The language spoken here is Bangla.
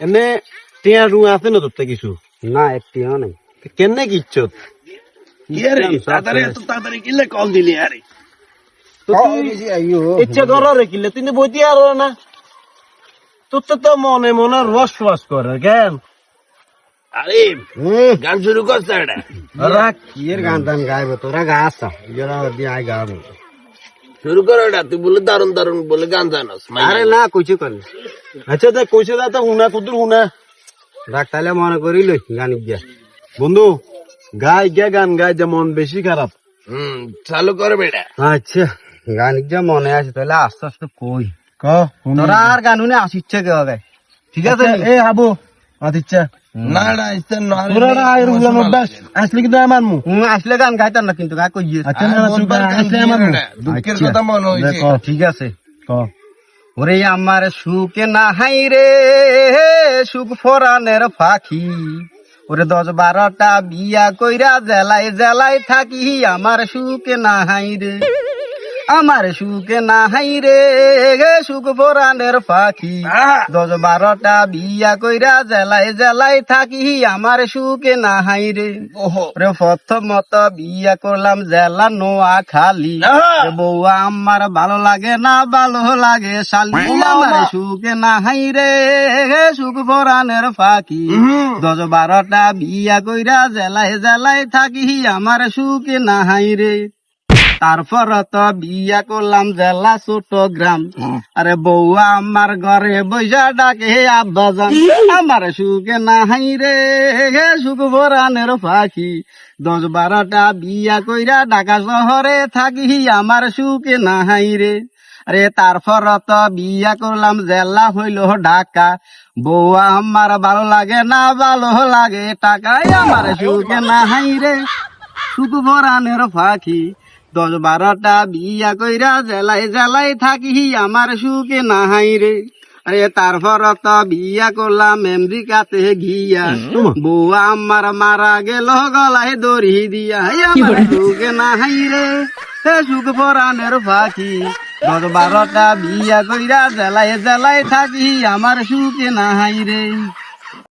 এনে টিয়া রুম আছে না তোর কিছু? না একটিও নাই। কেনে কি ইচ্ছত? তাড়াতাড়ি কিলে কল দিলি আরে ইচ্ছা করো রে কিলে তুই বইতে আর না তোর তো মনে মনে রস রস করে কেন? আরে গান শুরু করছে এটা ওরা কি এর গান টান গাইবো তোরা গাছ দিয়ে আই গাবো। শুরু করো এটা তুই বলে দারুন দারুন বলে গান জানাস আরে না কইছে কর আচ্ছা দেখ কইছে দা তো হুনা কুদুর হুনা রাখ তাহলে মনে করিল গান গিয়া বন্ধু গাই গিয়া গান গাই যে মন বেশি খারাপ। চালু করে বেটা আচ্ছা গান গিয়া মনে আছে তাহলে আস্তে আস্তে কই ক তোরা আর গান শুনে আসিচ্ছে কে হবে ঠিক আছে এ হাবু আচ্ছা না না ইস্তেন না তোরা আই রুলাম অভ্যাস আসলে কিন্তু আমার মু আসলে গান গাইতাম না কিন্তু গা কই আচ্ছা না তুই আসলে আমার মু দুঃখের কথা মনে হয়েছে ঠিক আছে ক ওরে আমার সুখে না হাই রে সুখ ফরানের পাখি ওরে 10-12টা বিয়া কইরা জেলায় জেলায় থাকি আমার সুখে না হাই রে আমার সুখে না হাই রে সুখ ফরানের পাখি 10-12টা বিয়া কইরা জেলায় জেলায় থাকি আমার সুখে না হাই রে রে প্রথমত বিয়া করলাম জেলা নোয়াখালী বউয়া আমার ভালো লাগে না ভালো লাগে শালি আমার সুখে না হাই রে সুখ ফরানের পাখি 10-12টা বিয়া কইরা জেলায় জেলায় থাকি আমার সুখে না হাই রে তারপর তো বিয়া করলাম জেলা চট্টগ্রাম আরে বউয়া আমার ঘরে বৈশা ডাকে আব্বাজান আমার সুখে না হাই রে সুখ ফরানের পাখি 10-12টা বিয়া কইরা ঢাকা শহরে থাকি আমার সুখে না হাই রে আরে তারপর তো বিয়া করলাম জেলা হইল ঢাকা বউয়া আমার ভালো লাগে না ভালো লাগে টাকায় আমার সুখে না হাই রে সুখ ফরানের পাখি 10-12টা বিয়া কইরা জেলায় জেলায় থাকি আমার সুখে না হাই রে আরে তারপর তো বিয়া করলাম আমেরিকাতে গিয়া বউয়া আমার মারা গেল গলায় দড়ি দিয়া আমার সুখে না হাই রে সুখ ফরানের পাখি 10-12টা বিয়া কইরা জেলায় জেলায় থাকি আমার সুখে না হাই রে।